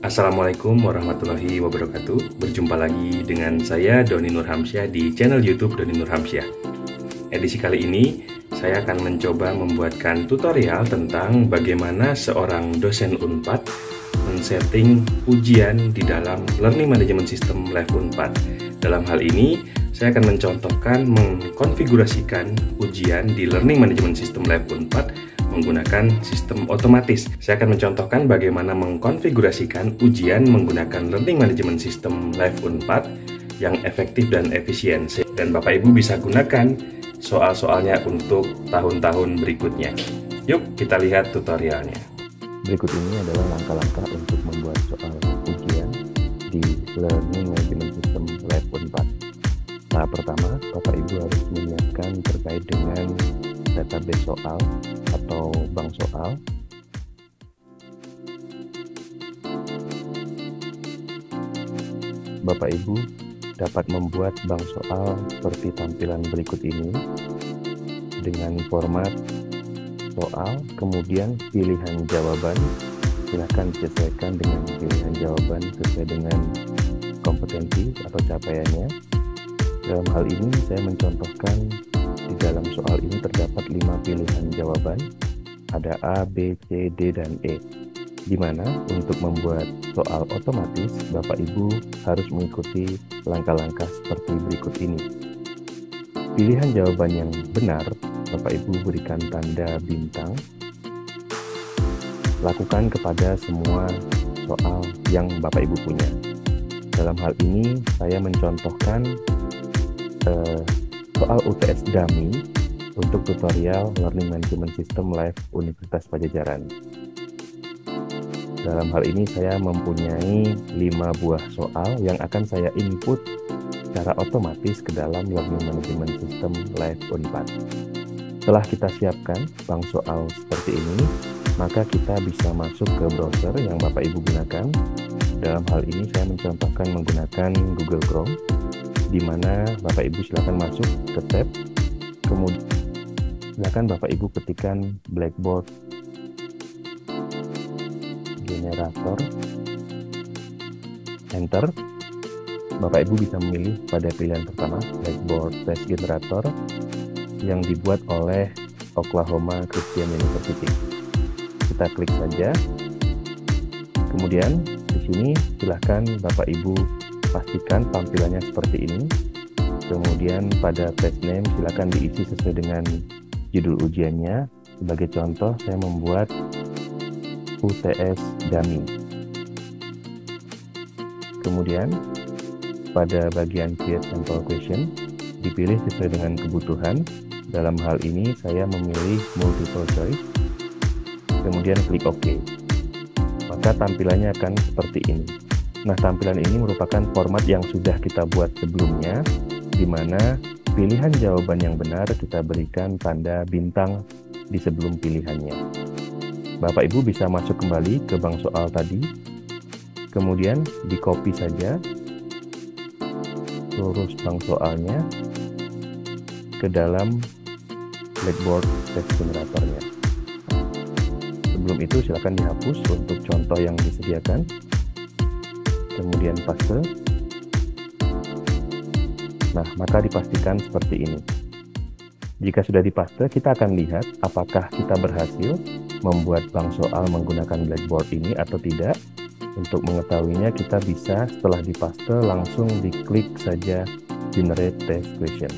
Assalamualaikum warahmatullahi wabarakatuh. Berjumpa lagi dengan saya Doni Nurhamsyah di channel YouTube Doni Nurhamsyah. Edisi kali ini saya akan mencoba membuatkan tutorial tentang bagaimana seorang dosen Unpad men-setting ujian di dalam Learning Management System Live Unpad. Dalam hal ini saya akan mencontohkan mengkonfigurasikan ujian di Learning Management System Live Unpad menggunakan sistem otomatis. Saya akan mencontohkan bagaimana mengkonfigurasikan ujian menggunakan Learning Management System Live Unpad yang efektif dan efisien. Dan Bapak Ibu bisa gunakan soal-soalnya untuk tahun-tahun berikutnya. Yuk kita lihat tutorialnya. Berikut ini adalah langkah-langkah untuk membuat soal ujian di Learning Management System Live Unpad. Tahap pertama, Bapak Ibu harus menyiapkan terkait dengan database soal atau bank soal. Bapak Ibu dapat membuat bank soal seperti tampilan berikut ini dengan format soal, kemudian pilihan jawaban. Silakan disesuaikan dengan pilihan jawaban sesuai dengan kompetensi atau capaiannya. Dalam hal ini saya mencontohkan di dalam soal ini terdapat 5 pilihan jawaban, ada A, B, C, D, dan E. Di mana untuk membuat soal otomatis, Bapak Ibu harus mengikuti langkah-langkah seperti berikut ini. Pilihan jawaban yang benar, Bapak Ibu berikan tanda bintang. Lakukan kepada semua soal yang Bapak Ibu punya. Dalam hal ini, saya mencontohkan soal UTS Dummy untuk tutorial Learning Management System Live Universitas Padjadjaran. Dalam hal ini saya mempunyai 5 buah soal yang akan saya input secara otomatis ke dalam Learning Management System Live Unpad. Setelah kita siapkan bank soal seperti ini, maka kita bisa masuk ke browser yang Bapak Ibu gunakan. Dalam hal ini saya mencontohkan menggunakan Google Chrome, di mana Bapak Ibu silakan masuk ke tab, kemudian silakan Bapak Ibu ketikkan Blackboard Generator, enter. Bapak Ibu bisa memilih pada pilihan pertama, Blackboard Test Generator, yang dibuat oleh Oklahoma Christian University. Kita klik saja. Kemudian di sini silahkan Bapak Ibu pastikan tampilannya seperti ini. Kemudian pada test name silakan diisi sesuai dengan judul ujiannya. Sebagai contoh, saya membuat UTS Dummy. Kemudian pada bagian create sample question dipilih sesuai dengan kebutuhan. Dalam hal ini saya memilih multiple choice. Kemudian klik OK. Maka tampilannya akan seperti ini. Nah, tampilan ini merupakan format yang sudah kita buat sebelumnya, di mana pilihan jawaban yang benar kita berikan tanda bintang di sebelum pilihannya. Bapak Ibu bisa masuk kembali ke bank soal tadi, kemudian di-copy saja seluruh bank soalnya ke dalam Blackboard Test Generatornya. Sebelum itu silakan dihapus untuk contoh yang disediakan. Kemudian paste. Nah, maka dipastikan seperti ini. Jika sudah dipaste, kita akan lihat apakah kita berhasil membuat bank soal menggunakan Blackboard ini atau tidak. Untuk mengetahuinya, kita bisa setelah dipaste langsung diklik saja Generate Test Question.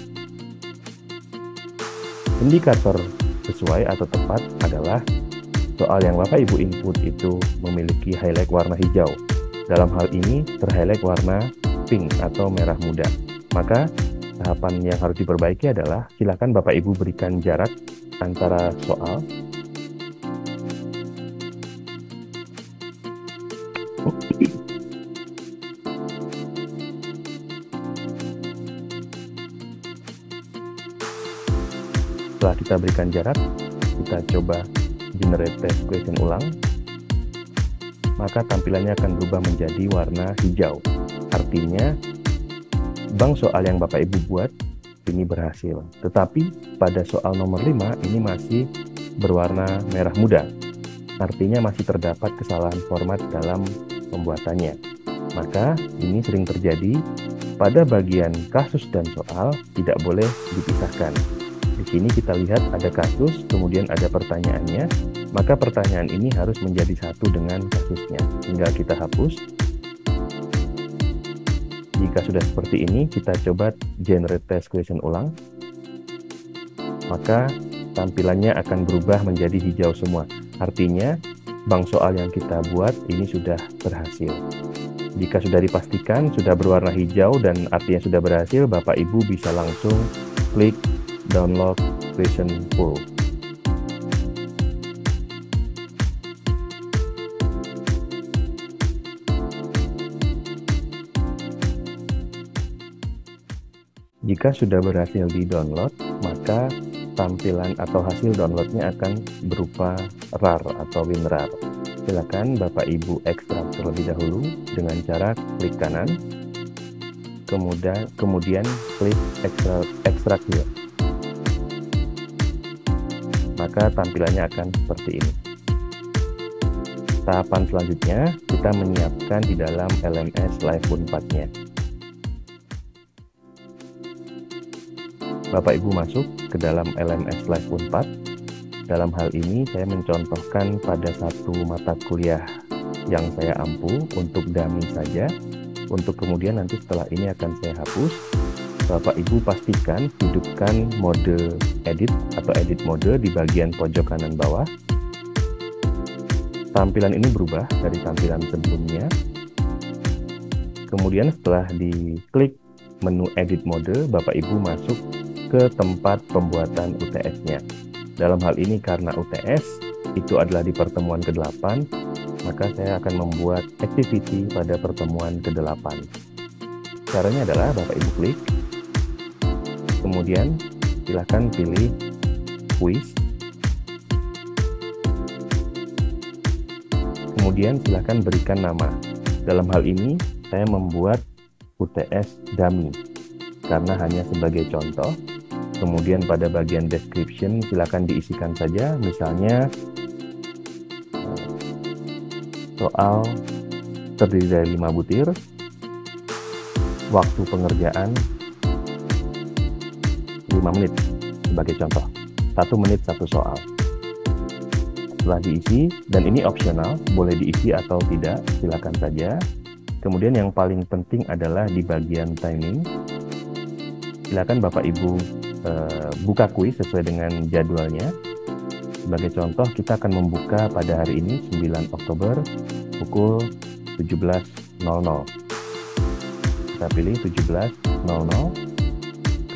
Indikator sesuai atau tepat adalah soal yang Bapak Ibu input itu memiliki highlight warna hijau. Dalam hal ini terhighlight warna pink atau merah muda. Maka tahapan yang harus diperbaiki adalah silakan Bapak Ibu berikan jarak antara soal setelah kita berikan jarak, kita coba generate test question ulang. Maka tampilannya akan berubah menjadi warna hijau. Artinya, bank soal yang Bapak Ibu buat ini berhasil. Tetapi pada soal nomor 5 ini masih berwarna merah muda. Artinya masih terdapat kesalahan format dalam pembuatannya. Maka ini sering terjadi pada bagian kasus dan soal tidak boleh dipisahkan. Di sini kita lihat ada kasus, kemudian ada pertanyaannya, maka pertanyaan ini harus menjadi satu dengan kasusnya. Tinggal kita hapus. Jika sudah seperti ini, kita coba generate test question ulang. Maka tampilannya akan berubah menjadi hijau semua. Artinya, bank soal yang kita buat ini sudah berhasil. Jika sudah dipastikan sudah berwarna hijau dan artinya sudah berhasil, Bapak Ibu bisa langsung klik download question full. Jika sudah berhasil di-download, maka tampilan atau hasil downloadnya akan berupa RAR atau WinRAR. Silakan Bapak Ibu ekstrak terlebih dahulu dengan cara klik kanan, kemudian klik ekstrak here. Maka tampilannya akan seperti ini. Tahapan selanjutnya, kita menyiapkan di dalam LMS Live Unpad-nya. Bapak Ibu masuk ke dalam LMS Live Unpad. Dalam hal ini saya mencontohkan pada satu mata kuliah yang saya ampu untuk dummy saja. Untuk kemudian nanti setelah ini akan saya hapus. Bapak Ibu pastikan hidupkan mode edit atau edit mode di bagian pojok kanan bawah. Tampilan ini berubah dari tampilan sebelumnya. Kemudian setelah diklik menu edit mode, Bapak Ibu masuk ke tempat pembuatan UTS-nya. Dalam hal ini karena UTS itu adalah di pertemuan ke-8, maka saya akan membuat activity pada pertemuan ke-8. Caranya adalah Bapak Ibu klik, kemudian silakan pilih quiz, kemudian silakan berikan nama. Dalam hal ini saya membuat UTS dummy karena hanya sebagai contoh. Kemudian pada bagian description silakan diisikan saja, misalnya soal terdiri dari 5 butir, waktu pengerjaan 5 menit sebagai contoh, 1 menit 1 soal. Setelah diisi, dan ini opsional, boleh diisi atau tidak, silakan saja. Kemudian yang paling penting adalah di bagian timing, silakan Bapak Ibu buka kuis sesuai dengan jadwalnya. Sebagai contoh, kita akan membuka pada hari ini 9 Oktober pukul 17.00. Kita pilih 17.00.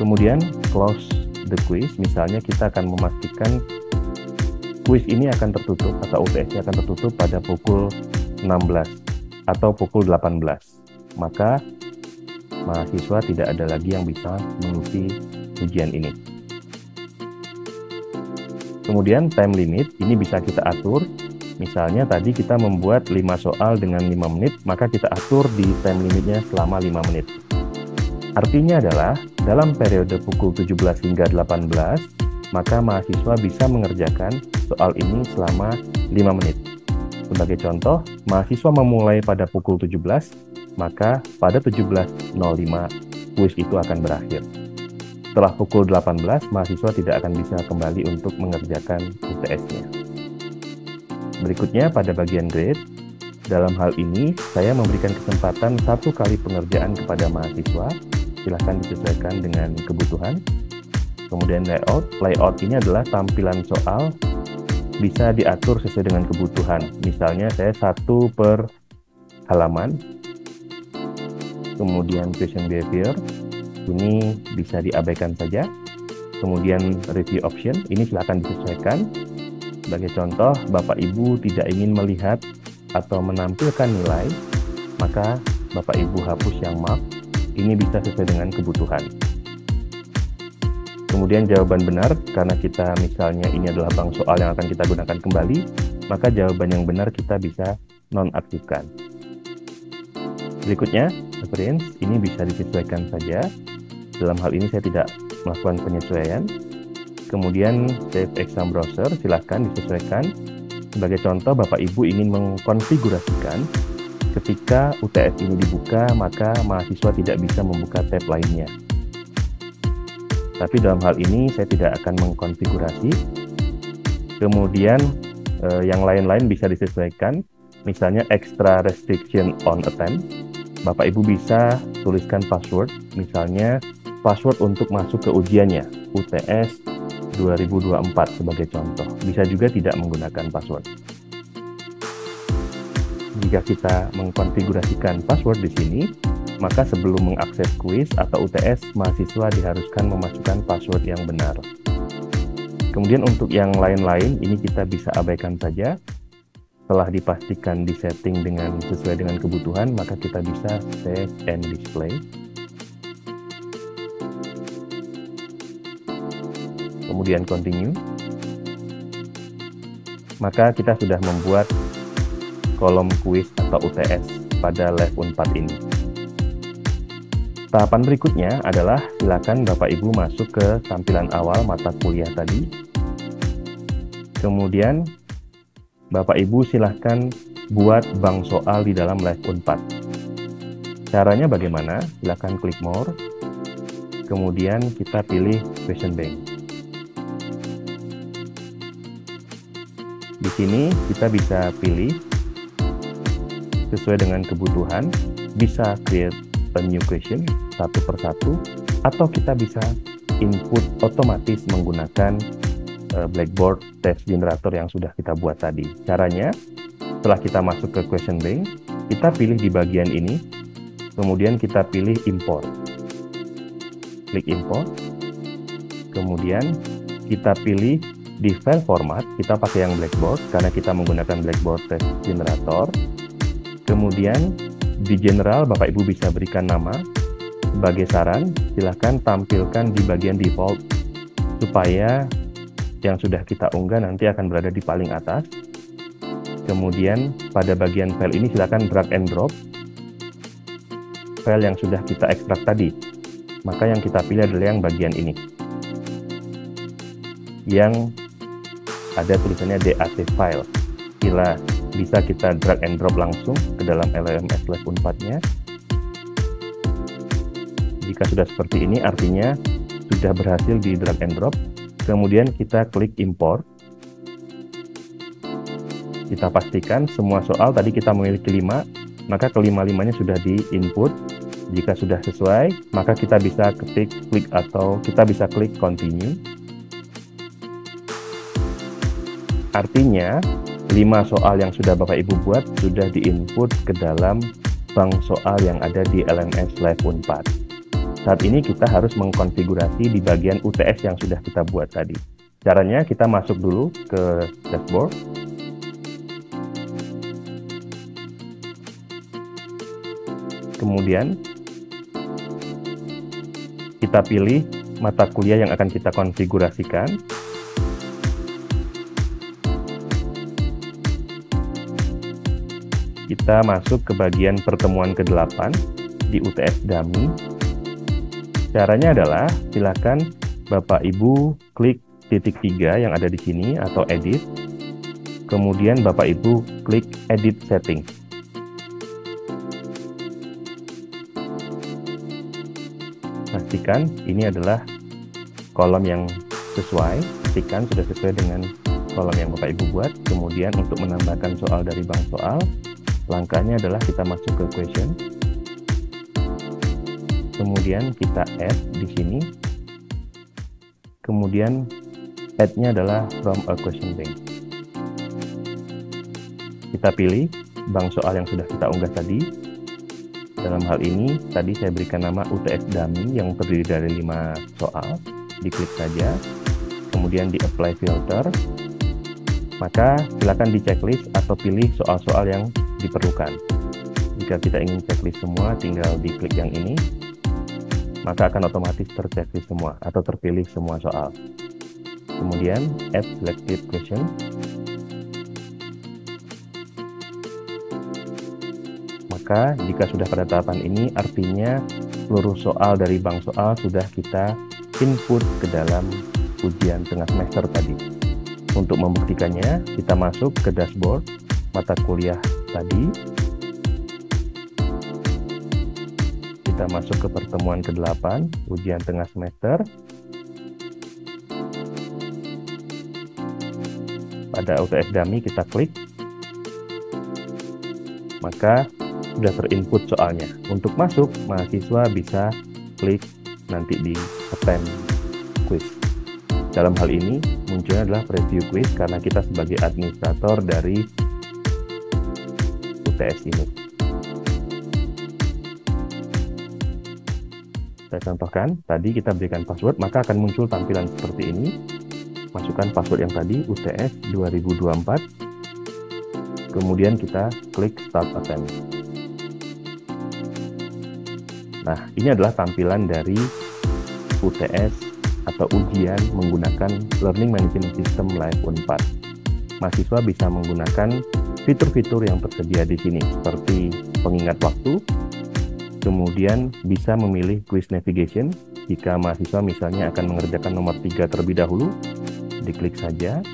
Kemudian close the quiz. Misalnya kita akan memastikan kuis ini akan tertutup atau UTS-nya akan tertutup pada pukul 16 atau pukul 18. Maka mahasiswa tidak ada lagi yang bisa mengisi ujian ini. Kemudian time limit ini bisa kita atur. Misalnya tadi kita membuat 5 soal dengan 5 menit, maka kita atur di time limitnya selama 5 menit. Artinya adalah dalam periode pukul 17 hingga 18, maka mahasiswa bisa mengerjakan soal ini selama 5 menit. Sebagai contoh, mahasiswa memulai pada pukul 17, maka pada 17.05 kuis itu akan berakhir. Setelah pukul 18, mahasiswa tidak akan bisa kembali untuk mengerjakan UTS-nya. Berikutnya pada bagian grade, dalam hal ini saya memberikan kesempatan 1 kali pengerjaan kepada mahasiswa, silahkan disesuaikan dengan kebutuhan. Kemudian layout ini adalah tampilan soal, bisa diatur sesuai dengan kebutuhan. Misalnya saya 1 per halaman, kemudian question behavior, ini bisa diabaikan saja. Kemudian review option, ini silakan disesuaikan. Sebagai contoh, Bapak Ibu tidak ingin melihat atau menampilkan nilai, maka Bapak Ibu hapus yang mark. Ini bisa sesuai dengan kebutuhan. Kemudian jawaban benar, karena kita misalnya ini adalah bank soal yang akan kita gunakan kembali, maka jawaban yang benar kita bisa nonaktifkan. Berikutnya, reference, ini bisa disesuaikan saja. Dalam hal ini saya tidak melakukan penyesuaian. Kemudian save exam browser, silahkan disesuaikan. Sebagai contoh, Bapak Ibu ingin mengkonfigurasikan ketika UTS ini dibuka, maka mahasiswa tidak bisa membuka tab lainnya. Tapi dalam hal ini saya tidak akan mengkonfigurasi. Kemudian yang lain-lain bisa disesuaikan, misalnya extra restriction on attempt. Bapak Ibu bisa tuliskan password, misalnya password untuk masuk ke ujiannya, UTS 2024 sebagai contoh. Bisa juga tidak menggunakan password. Jika kita mengkonfigurasikan password di sini, maka sebelum mengakses kuis atau UTS, mahasiswa diharuskan memasukkan password yang benar. Kemudian untuk yang lain-lain, ini kita bisa abaikan saja. Setelah dipastikan di setting sesuai dengan kebutuhan, maka kita bisa save and display. Kemudian continue. Maka kita sudah membuat kolom kuis atau UTS pada Lab Unpad ini. Tahapan berikutnya adalah silakan Bapak Ibu masuk ke tampilan awal mata kuliah tadi. Kemudian Bapak Ibu silahkan buat bank soal di dalam Lab Unpad. Caranya bagaimana? Silahkan klik More. Kemudian kita pilih Question Bank. Di sini kita bisa pilih sesuai dengan kebutuhan, bisa create a new question satu persatu, atau kita bisa input otomatis menggunakan Blackboard text generator yang sudah kita buat tadi. Caranya, setelah kita masuk ke question bank, kita pilih di bagian ini, kemudian kita pilih import. Klik import, kemudian kita pilih di file format, kita pakai yang Blackboard karena kita menggunakan Blackboard text generator. Kemudian di general Bapak Ibu bisa berikan nama. Sebagai saran, silahkan tampilkan di bagian default supaya yang sudah kita unggah nanti akan berada di paling atas. Kemudian pada bagian file ini silakan drag and drop file yang sudah kita ekstrak tadi. Maka yang kita pilih adalah yang bagian ini, yang ada tulisannya DAT file. Bila bisa kita drag and drop langsung ke dalam LMS Lab Unpad-nya. Jika sudah seperti ini artinya sudah berhasil di drag and drop. Kemudian kita klik import. Kita pastikan semua soal tadi kita memiliki 5, maka kelima-limanya sudah di input. Jika sudah sesuai, maka kita bisa klik atau kita bisa klik continue. Artinya 5 soal yang sudah Bapak Ibu buat sudah di-input ke dalam bank soal yang ada di LMS Lab Unpad. Saat ini kita harus mengkonfigurasi di bagian UTS yang sudah kita buat tadi. Caranya kita masuk dulu ke dashboard. Kemudian kita pilih mata kuliah yang akan kita konfigurasikan. Kita masuk ke bagian pertemuan ke-8 di UTS Dummy. Caranya adalah silakan Bapak Ibu klik titik 3 yang ada di sini atau edit. Kemudian Bapak Ibu klik edit setting. Pastikan ini adalah kolom yang sesuai, pastikan sudah sesuai dengan kolom yang Bapak Ibu buat. Kemudian untuk menambahkan soal dari bank soal, langkahnya adalah kita masuk ke question. Kemudian kita add di sini. Kemudian add-nya adalah from a question bank. Kita pilih bank soal yang sudah kita unggah tadi. Dalam hal ini, tadi saya berikan nama UTS Dummy yang terdiri dari 5 soal. Diklik saja, kemudian di apply filter. Maka silakan di checklist atau pilih soal-soal yang diperlukan. Jika kita ingin checklist semua, tinggal diklik yang ini. Maka akan otomatis terchecklist semua atau terpilih semua soal. Kemudian add selected question. Maka jika sudah pada tahapan ini artinya seluruh soal dari bank soal sudah kita input ke dalam ujian tengah semester tadi. Untuk membuktikannya kita masuk ke dashboard mata kuliah tadi. kita masuk ke pertemuan ke-8, ujian tengah semester. Pada UTS Dummy kita klik, maka sudah terinput soalnya. Untuk masuk, mahasiswa bisa klik nanti di attend quiz. Dalam hal ini, munculnya adalah preview quiz karena kita sebagai administrator dari UTS ini. Saya contohkan, tadi kita berikan password, maka akan muncul tampilan seperti ini. Masukkan password yang tadi, UTS 2024. Kemudian kita klik Start Attempt. Nah, ini adalah tampilan dari UTS atau ujian menggunakan Learning Management System Live Unpad. Mahasiswa bisa menggunakan fitur-fitur yang tersedia di sini, seperti pengingat waktu, kemudian bisa memilih quiz navigation. Jika mahasiswa misalnya akan mengerjakan nomor 3 terlebih dahulu, diklik saja.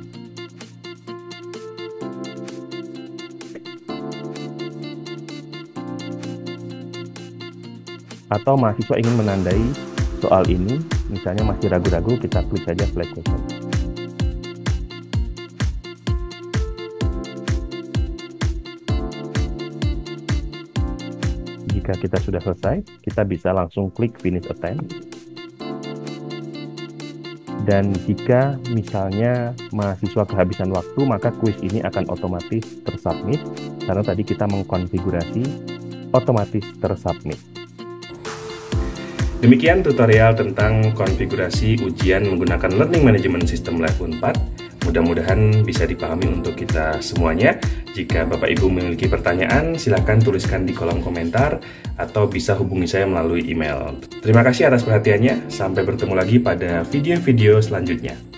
Atau mahasiswa ingin menandai soal ini, misalnya masih ragu-ragu, kita klik saja flag question. Jika kita sudah selesai, kita bisa langsung klik finish attempt. Dan jika misalnya mahasiswa kehabisan waktu, maka kuis ini akan otomatis tersubmit, karena tadi kita mengkonfigurasi otomatis tersubmit. Demikian tutorial tentang konfigurasi ujian menggunakan Learning Management System Live Unpad. Mudah-mudahan bisa dipahami untuk kita semuanya. Jika Bapak Ibu memiliki pertanyaan, silakan tuliskan di kolom komentar atau bisa hubungi saya melalui email. Terima kasih atas perhatiannya. Sampai bertemu lagi pada video-video selanjutnya.